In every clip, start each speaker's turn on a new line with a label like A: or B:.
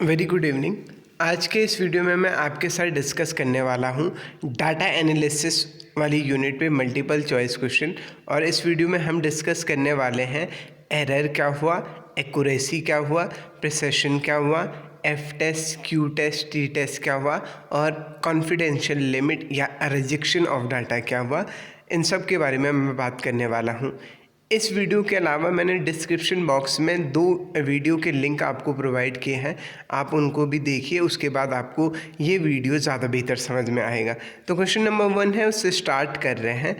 A: Very good evening. आज के इस वीडियो में मैं आपके साथ डिस्कस करने वाला हूँ डाटा एनालिसिस वाली यूनिट पे मल्टीपल चॉइस क्वेश्चन। और इस वीडियो में हम डिस्कस करने वाले हैं एरर क्या हुआ, एक्यूरेसी क्या हुआ, प्रिसिशन क्या हुआ, F test, Q test, T test क्या हुआ और कॉन्फिडेंशियल लिमिट या रिजेक्शन ऑफ डाटा क्या हुआ। इन सब के बारे में मैं बात करने वाला हूँ। इस वीडियो के अलावा मैंने डिस्क्रिप्शन बॉक्स में 2 वीडियो के लिंक आपको प्रोवाइड किए हैं, आप उनको भी देखिए, उसके बाद आपको ये वीडियो ज़्यादा बेहतर समझ में आएगा। तो क्वेश्चन नंबर 1 है, उससे स्टार्ट कर रहे हैं।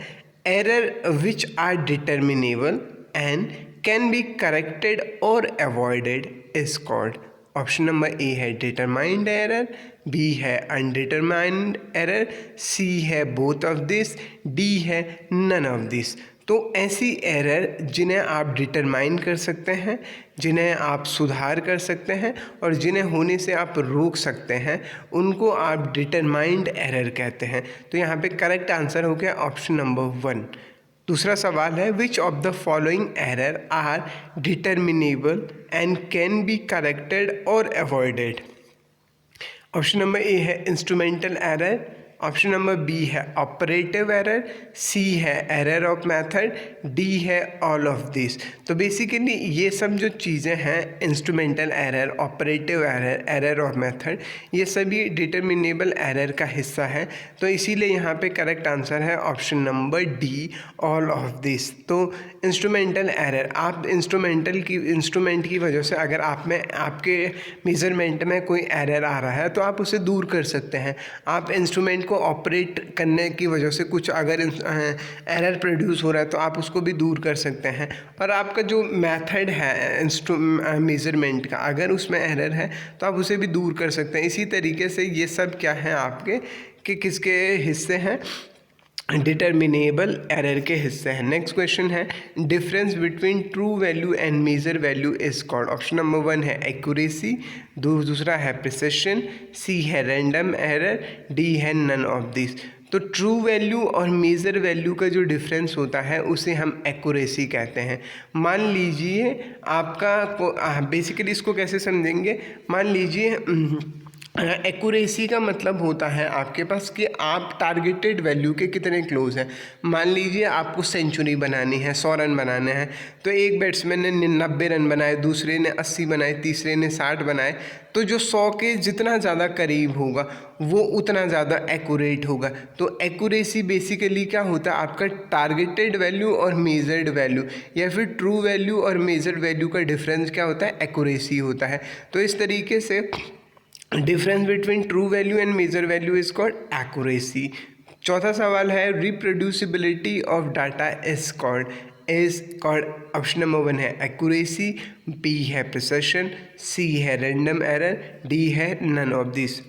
A: Error which are determinable and can be corrected और avoided is called. Option number A है डिटरमाइंड एरर, बी है अनडिटरमाइंड एरर, सी है बोथ ऑफ दिस, डी है नन ऑफ दिस। तो ऐसी एरर जिन्हें आप डिटरमाइन कर सकते हैं, जिन्हें आप सुधार कर सकते हैं और जिन्हें होने से आप रोक सकते हैं, उनको आप डिटरमाइंड एरर कहते हैं। तो यहाँ पे करेक्ट आंसर हो गया ऑप्शन नंबर 1। दूसरा सवाल है, which of the following error are determinable and can be corrected और अवॉइडेड। ऑप्शन नंबर ए है instrumental error, option number B है ऑपरेटिव एरर, सी है एरर ऑफ मेथड, डी है ऑल ऑफ दिस। तो basically ये सब जो चीज़ें हैं, instrumental error, operative error, error of method, ये सभी डिटर्मिनेबल एरर का हिस्सा है। तो इसीलिए यहाँ पे करेक्ट आंसर है option number D, all of this. तो इंस्ट्रूमेंटल एरर, आप इंस्ट्रूमेंट की वजह से अगर आप में आपके मेज़रमेंट में कोई एरर आ रहा है तो आप उसे दूर कर सकते हैं। आप इंस्ट्रूमेंट को ऑपरेट करने की वजह से कुछ अगर एरर प्रोड्यूस हो रहा है तो आप उसको भी दूर कर सकते हैं। और आपका जो मेथड है मेज़रमेंट का, अगर उसमें एरर है तो आप उसे भी दूर कर सकते हैं। इसी तरीके से ये सब क्या है आपके कि किसके हिस्से हैं, डिटर्मिनेबल एरर के हिस्से हैं। नेक्स्ट क्वेश्चन है, difference between true value and measure value is called. Option number 1 है एक्यूरेसी, दूसरा है प्रिसिशन, सी है रैंडम एरर, डी है नन ऑफ दिस। तो ट्रू वैल्यू और मेजर वैल्यू का जो डिफरेंस होता है उसे हम एक्यूरेसी कहते हैं। मान लीजिए आपका बेसिकली इसको कैसे समझेंगे, मान लीजिए एक्यूरेसी का मतलब होता है आपके पास कि आप टारगेटेड वैल्यू के कितने क्लोज हैं। मान लीजिए आपको सेंचुरी बनानी है, 100 रन बनाने हैं, तो एक बैट्समैन ने 90 रन बनाए, दूसरे ने 80 बनाए, तीसरे ने 60 बनाए, तो जो 100 के जितना ज़्यादा करीब होगा वो उतना ज़्यादा एक्यूरेट होगा। तो एक्यूरेसी बेसिकली क्या होता है, आपका टारगेटेड वैल्यू और मेजर्ड वैल्यू या फिर ट्रू वैल्यू और मेजर्ड वैल्यू का डिफरेंस क्या होता है, एक्यूरेसी होता है। तो इस तरीके से difference between true value and measure value is called accuracy. चौथा सवाल है, reproducibility of data is called. Option number 1 है एक्यूरेसी, बी है प्रिसिशन, सी है रैंडम एरर, डी है नन ऑफ दिस।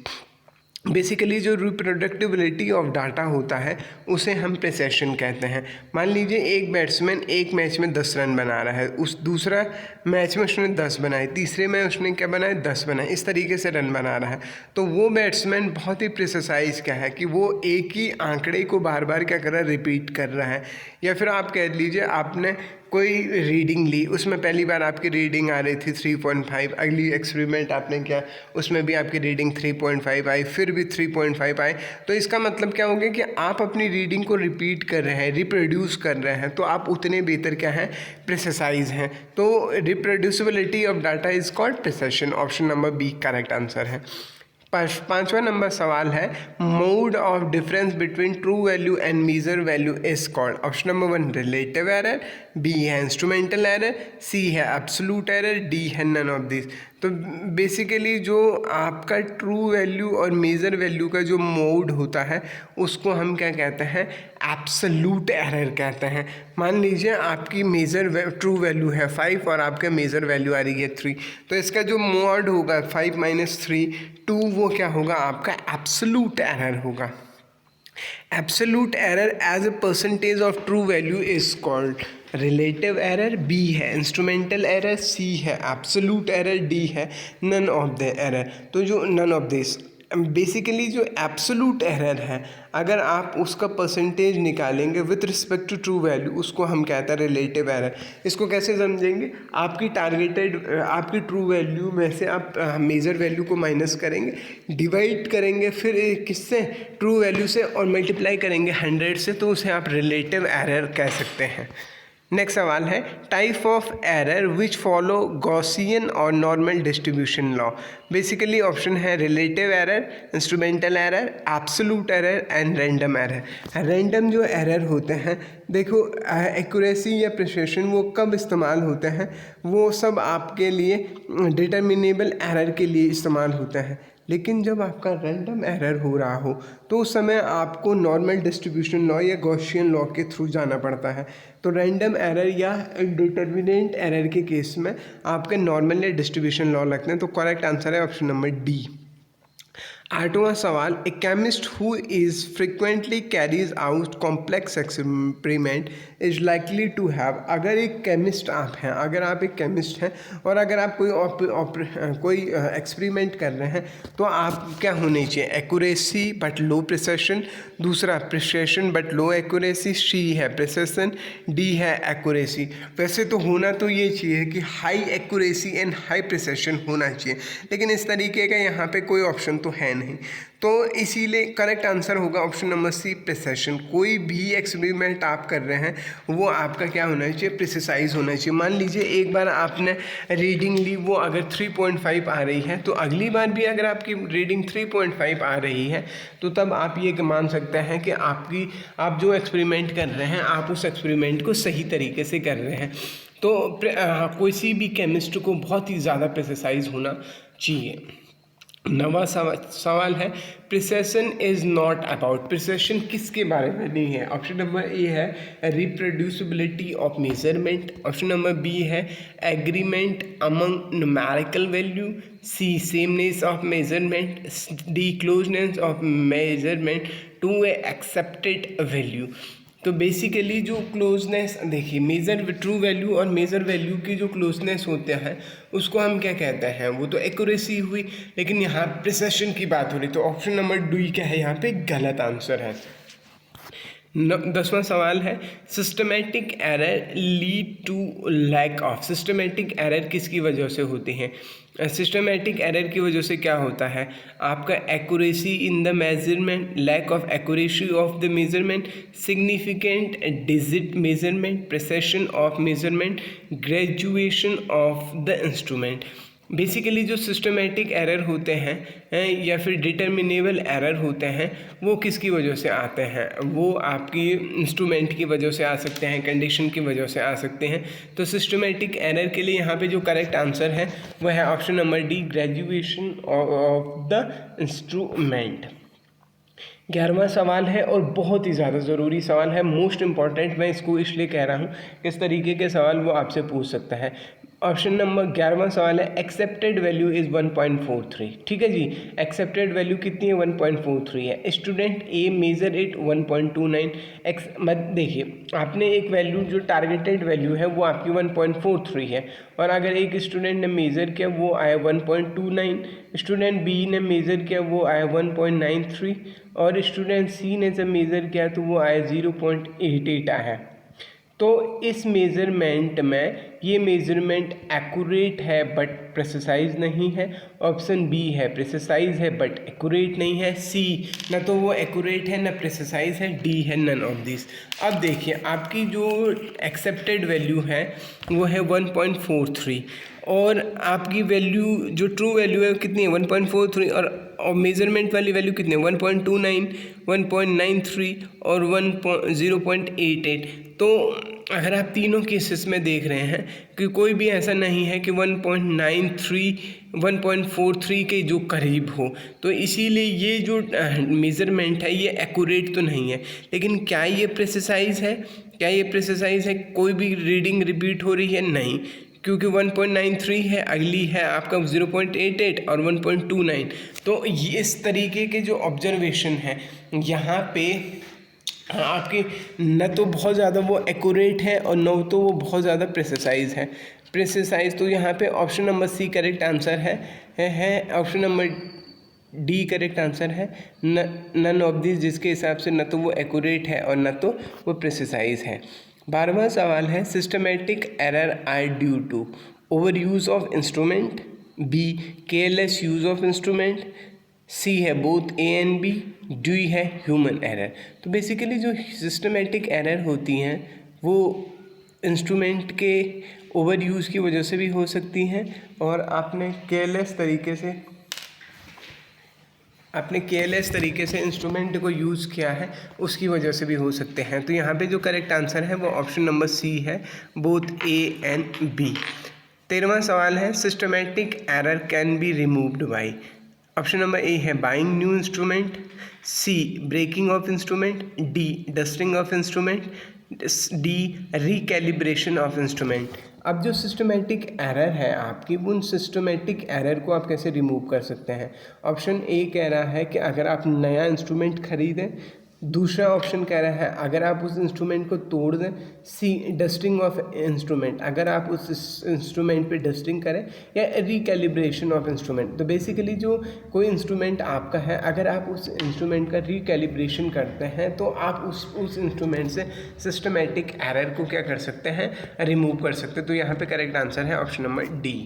A: बेसिकली जो रिप्रोडक्टिबिलिटी ऑफ डाटा होता है उसे हम प्रिसिशन कहते हैं। मान लीजिए एक बैट्समैन एक मैच में 10 रन बना रहा है, उस दूसरा मैच में उसने 10 बनाए, तीसरे में उसने क्या बनाए, 10 बनाए, इस तरीके से रन बना रहा है। तो वो बैट्समैन बहुत ही प्रिसाइज क्या है कि वो एक ही आंकड़े को बार बार क्या कर रहा है, रिपीट कर रहा है। या फिर आप कह लीजिए आपने कोई रीडिंग ली, उसमें पहली बार आपकी रीडिंग आ रही थी 3.5, अगली एक्सपेरिमेंट आपने किया उसमें भी आपकी रीडिंग 3.5 आई, फिर भी 3.5 आए। तो इसका मतलब क्या हो गया कि आप अपनी रीडिंग को रिपीट कर रहे हैं, रिप्रोड्यूस कर रहे हैं, तो आप उतने बेहतर क्या हैं, प्रिसाइज हैं। तो reproducibility of data is called precision. Option number B correct answer है। पांचवा नंबर सवाल है, mode of difference between true value and measure value is called. Option number 1 relative error, B है इंस्ट्रूमेंटल एरर, सी है absolute error, D है none of this. तो basically जो आपका ट्रू वैल्यू और मेजर वैल्यू का जो मोड होता है उसको हम क्या कहते हैं, एब्सोल्यूट एरर कहते हैं। मान लीजिए आपकी ट्रू वैल्यू है 5 और आपका मेजर वैल्यू आ रही है 3, तो इसका जो मोड होगा 5 - 3 2, वो क्या होगा, आपका एब्सोल्यूट एरर होगा। Absolute error as a percentage of true value is called relative error, B है इंस्ट्रूमेंटल एरर, सी है एब्सोल्यूट एरर, डी है नन ऑफ द एरर। तो जो नन ऑफ दिस, बेसिकली जो एब्सोल्यूट एरर है, अगर आप उसका परसेंटेज निकालेंगे with respect to true value, उसको हम कहते हैं रिलेटिव एरर। इसको कैसे समझेंगे? आपकी टारगेटेड आपकी ट्रू वैल्यू में से आप मेजर वैल्यू को माइनस करेंगे, डिवाइड करेंगे फिर किससे, ट्रू वैल्यू से, और मल्टीप्लाई करेंगे 100 से, तो उसे आप रिलेटिव एरर कह सकते हैं। नेक्स्ट सवाल है type of error which follow Gaussian और normal distribution law. Basically option है relative error, instrumental error, absolute error and random error. Random जो एरर होते हैं, देखो एक्यूरेसी या प्रिसिशन वो कब इस्तेमाल होते हैं, वो सब आपके लिए डिटर्मिनेबल एरर के लिए इस्तेमाल होते हैं। लेकिन जब आपका रैंडम एरर हो रहा हो तो उस समय आपको नॉर्मल डिस्ट्रीब्यूशन लॉ या गॉसियन लॉ के थ्रू जाना पड़ता है। तो रैंडम एरर या डिटर्मिनेंट एरर के केस में आपके नॉर्मल या डिस्ट्रीब्यूशन लॉ लगते हैं। तो करेक्ट आंसर है ऑप्शन नंबर डी। 8वां सवाल, a chemist who is frequently carries out complex experiment is likely to have. अगर एक केमिस्ट आप हैं, अगर आप एक केमिस्ट हैं और अगर आप कोई एक्सपेरिमेंट कर रहे हैं, तो आप क्या होनी चाहिए? एक्यूरेसी बट लो प्रिसिशन, दूसरा precision but low accuracy, C है प्रिसिशन, डी है एक्यूरेसी। वैसे तो होना तो ये चाहिए कि high accuracy and high precision होना चाहिए, लेकिन इस तरीके का यहाँ पे कोई ऑप्शन तो है नहीं, तो इसीलिए करेक्ट आंसर होगा ऑप्शन नंबर सी प्रिसिशन। कोई भी एक्सपेरिमेंट आप कर रहे हैं वो आपका क्या होना चाहिए? प्रिसाइज होना चाहिए। मान लीजिए एक बार आपने रीडिंग ली, वो अगर 3.5 आ रही है, तो अगली बार भी अगर आपकी रीडिंग 3.5 आ रही है, तो तब आप ये मान सकते हैं कि आप जो एक्सपेरिमेंट कर रहे हैं, आप उस एक्सपेरिमेंट को सही तरीके से कर रहे हैं। तो किसी भी केमिस्ट को बहुत ही ज़्यादा प्रिसाइज होना चाहिए। 9वां सवाल है precision is not about. Precision किसके बारे में नहीं है? ऑप्शन नंबर ए है reproducibility of measurement, option number B है agreement among numerical value, C sameness of measurement, D closeness of measurement to a accepted value. तो बेसिकली जो closeness, देखिए मेजर ट्रू वैल्यू और मेजर वैल्यू की जो closeness होते हैं उसको हम क्या कहते हैं? वो तो एक्यूरेसी हुई, लेकिन यहाँ प्रिसिशन की बात हो रही, तो ऑप्शन नंबर डी क्या है यहाँ पे गलत आंसर है। 10वां सवाल है systematic error lead to lack of. Systematic error किसकी वजह से होती हैं? सिस्टमेटिक एरर की वजह से क्या होता है? आपका accuracy in the measurement, lack of accuracy of the measurement, significant digit measurement, precision of measurement, graduation of the instrument. Basically जो सिस्टमेटिक एरर होते हैं या फिर डिटर्मिनेबल एरर होते हैं, वो किसकी वजह से आते हैं? वो आपकी इंस्ट्रूमेंट की वजह से आ सकते हैं, कंडीशन की वजह से आ सकते हैं। तो सिस्टमेटिक एरर के लिए यहाँ पे जो करेक्ट आंसर है वह है option number D graduation of the instrument. 11वां सवाल है और बहुत ही ज़्यादा ज़रूरी सवाल है, मोस्ट इम्पॉर्टेंट। मैं इसको इसलिए कह रहा हूँ किस तरीके के सवाल वो आपसे पूछ सकता है। ऑप्शन नंबर 11वां सवाल है एक्सेप्टेड वैल्यू इज़ 1.43। ठीक है जी, एक्सेप्टेड वैल्यू कितनी है? 1.43 है। Student A measure it 1.29 x. मत देखिए, आपने एक वैल्यू जो टारगेटेड वैल्यू है वो आपकी 1.43 है, और अगर एक स्टूडेंट ने मेज़र किया वो आया 1.29, स्टूडेंट बी ने मेज़र किया वो आया 1.93, और स्टूडेंट सी ने जब मेज़र किया तो वो आया 0.88 आया। तो इस मेज़रमेंट में ये मेज़रमेंट एक्यूरेट है बट प्रिसाइज नहीं है। ऑप्शन बी है प्रिसाइज है बट एक्यूरेट नहीं है। सी ना तो वो एक्यूरेट है ना प्रिसाइज है। डी है नन ऑफ दिस। अब देखिए आपकी जो एक्सेप्टेड वैल्यू है वो है 1.43, और आपकी वैल्यू जो ट्रू वैल्यू है कितनी है? 1.43, और मेज़रमेंट वाली वैल्यू कितनी है? 1.29, 1.93 और 0.88। तो अगर आप तीनों केसेस में देख रहे हैं कि कोई भी ऐसा नहीं है कि 1.93, 1.43 के जो करीब हो, तो इसीलिए ये जो मेज़रमेंट है ये एक्यूरेट तो नहीं है। लेकिन क्या ये प्रिसाइज है? क्या ये प्रिसाइज है? कोई भी रीडिंग रिपीट हो रही है? नहीं, क्योंकि 1.93 है, अगली है आपका 0.88 और 1.29। तो ये इस तरीके के जो ऑब्जर्वेशन है यहाँ पे आपकी न तो बहुत ज़्यादा वो एक्यूरेट है और न तो वो बहुत ज़्यादा प्रिसाइज है। प्रिसाइज तो यहाँ पे option number C correct answer है option number D correct answer है। नन ऑफ दिस, जिसके हिसाब से न तो वो एक्यूरेट है और न तो वो प्रिसाइज है। 12वां सवाल है systematic error are due to over use of instrument, B careless use of instrument, C है both A and B, D है ह्यूमन एरर। तो बेसिकली जो सिस्टमेटिक एरर होती हैं वो इंस्ट्रूमेंट के ओवर यूज़ की वजह से भी हो सकती हैं और आपने केयरलेस तरीके से इंस्ट्रूमेंट को यूज़ किया है उसकी वजह से भी हो सकते हैं। तो यहाँ पे जो करेक्ट आंसर है वो ऑप्शन नंबर सी है, बोथ ए एंड बी। 13वां सवाल है systematic error can be removed by, option number A है buying new instrument, C breaking of instrument, D dusting of instrument, D recalibration of instrument. अब जो systematic error है आपकी, उन सिस्टमेटिक एरर को आप कैसे रिमूव कर सकते हैं? ऑप्शन ए कह रहा है कि अगर आप नया इंस्ट्रूमेंट खरीदें, दूसरा ऑप्शन कह रहा है अगर आप उस इंस्ट्रूमेंट को तोड़ दें, सी डस्टिंग ऑफ इंस्ट्रूमेंट, अगर आप उस इंस्ट्रूमेंट पे डस्टिंग करें, या रिकैलिब्रेशन ऑफ इंस्ट्रूमेंट। तो बेसिकली जो कोई इंस्ट्रूमेंट आपका है, अगर आप उस इंस्ट्रूमेंट का रिकैलिब्रेशन करते हैं तो आप उस इंस्ट्रूमेंट से सिस्टमेटिक एरर को क्या कर सकते हैं, रिमूव कर सकते हैं। तो यहाँ पे करेक्ट आंसर है ऑप्शन नंबर डी।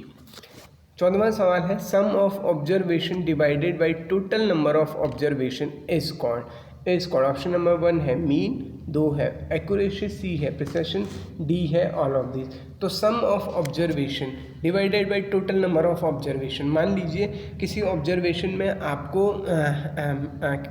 A: 14वां सवाल है sum of observation divided by total number of observation is called. Option number 1 है मीन, 2 है एक्यूरेसी, सी है प्रिसिशन, डी है ऑल ऑफ दिस। तो sum of observation divided by total number of observation, मान लीजिए किसी ऑब्जर्वेशन में आपको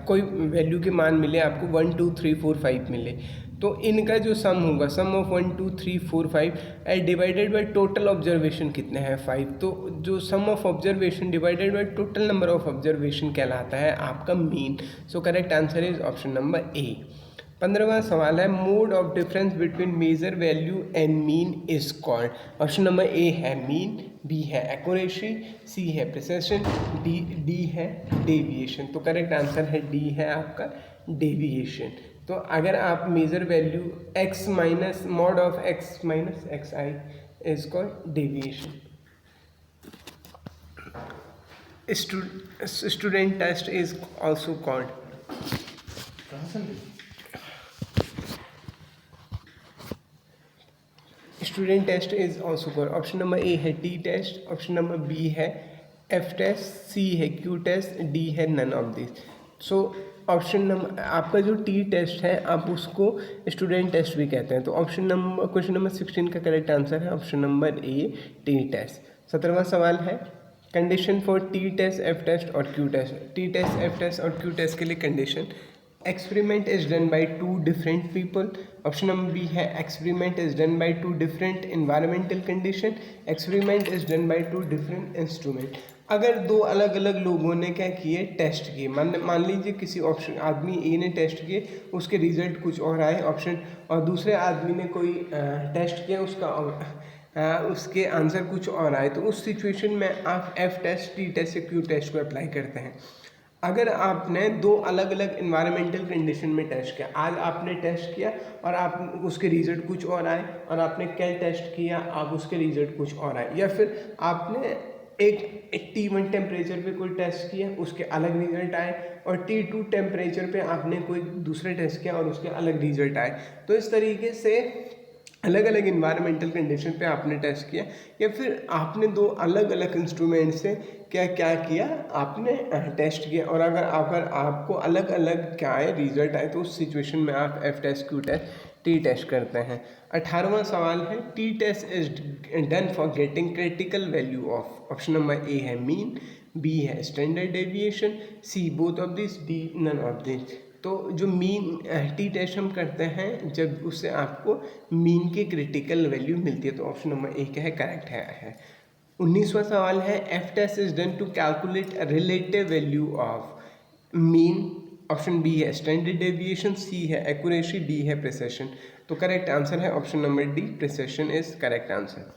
A: कोई वैल्यू के मान मिले, आपको 1 2 3 4 5 मिले, तो इनका जो सम होगा, sum of 1 2 3 4 5 and divided by total observation कितने हैं 5, तो जो sum of observation divided by total number of observation कहलाता है आपका mean. So correct answer is option number A. 15वां सवाल है mode of difference between measure value and mean is called. Option number A है मीन, बी है accuracy, C है precision, D है डेविएशन। तो करेक्ट आंसर है डी है आपका डेविएशन। तो अगर आप measure value x minus mod of x minus x i is called deviation. Student test is also called. Student test is also called. Option number A है T test, option number B है F test, C है Q test, D है none of this. So option number आपका जो T test है आप उसको student test भी कहते हैं। तो क्वेश्चन नंबर 16 का करेक्ट आंसर है option number A T test. 17वां सवाल है condition for T test, F test और Q test. T test, F test और क्यू टेस्ट के लिए condition, experiment is done by 2 different people. Option number B है experiment is done by 2 different environmental condition, experiment is done by 2 different instrument. अगर 2 अलग अलग लोगों ने क्या किए, टेस्ट किए, मान लीजिए किसी ऑप्शन आदमी ए ने टेस्ट किए, उसके रिजल्ट कुछ और आए ऑप्शन, और दूसरे आदमी ने कोई टेस्ट किया, उसके आंसर कुछ और आए, तो उस सिचुएशन में आप एफ टेस्ट, टी टेस्ट या क्यू टेस्ट को अप्लाई करते हैं। अगर आपने 2 अलग अलग इन्वायरमेंटल कंडीशन में टेस्ट किया, आज आपने टेस्ट किया और आप उसके रिजल्ट कुछ और आए, और आपने कल टेस्ट किया आप उसके रिजल्ट कुछ और आए, या फिर आपने एक T1 टेम्परेचर पे कोई टेस्ट किया उसके अलग रिजल्ट आए, और T2 टेम्परेचर पे आपने कोई दूसरे टेस्ट किया और उसके अलग रिजल्ट आए। तो इस तरीके से अलग अलग इन्वायरमेंटल कंडीशन पे आपने टेस्ट किया, या फिर आपने 2 अलग अलग इंस्ट्रूमेंट से क्या किया, आपने टेस्ट किया, और अगर आपको अलग अलग क्या आए, रिजल्ट आए, तो उस सिचुएशन में आप F test, Q test, T test करते हैं। 18वां सवाल है T test is done for getting critical value of. Option number A है मीन, बी है standard deviation, C both of this, D none of this. तो जो मीन टी टेस्ट हम करते हैं जब उससे आपको मीन की क्रिटिकल वैल्यू मिलती है, तो ऑप्शन नंबर ए क्या है, करेक्ट है। 19वां सवाल है F test is done to calculate relative value of mean. Option B है स्टैंडर्ड डेविएशन, सी है एक्यूरेसी, डी है प्रिसिशन। तो करेक्ट आंसर है option number D, precision is correct answer.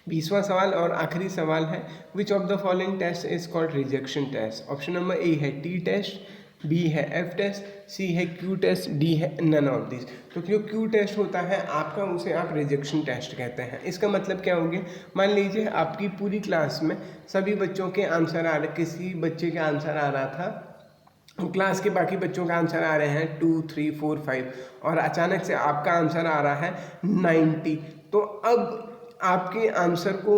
A: 20वां सवाल और आखिरी सवाल है which of the following test is called rejection test. Option number A है टी टेस्ट, बी है एफ टेस्ट, सी है क्यू टेस्ट, डी है नन ऑफ दिस। तो जो क्यू टेस्ट होता है आपका उसे आप रिजेक्शन टेस्ट कहते हैं। इसका मतलब क्या हो गया, मान लीजिए आपकी पूरी क्लास में सभी बच्चों के आंसर आ रहे, किसी बच्चे का आंसर आ रहा था, क्लास के बाकी बच्चों का आंसर आ रहे हैं 2, 3, 4, 5 और अचानक से आपका आंसर आ रहा है 90। तो अब आपके आंसर को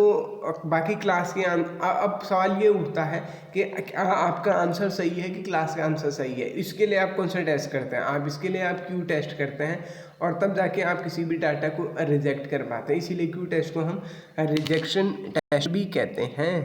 A: बाकी क्लास के अब सवाल ये उठता है कि क्या आपका आंसर सही है कि क्लास का आंसर सही है। इसके लिए आप कौन सा टेस्ट करते हैं, आप इसके लिए आप क्यू टेस्ट करते हैं और तब जाके आप किसी भी डाटा को रिजेक्ट कर पाते हैं। इसीलिए क्यू टेस्ट को हम रिजेक्शन टेस्ट भी कहते हैं।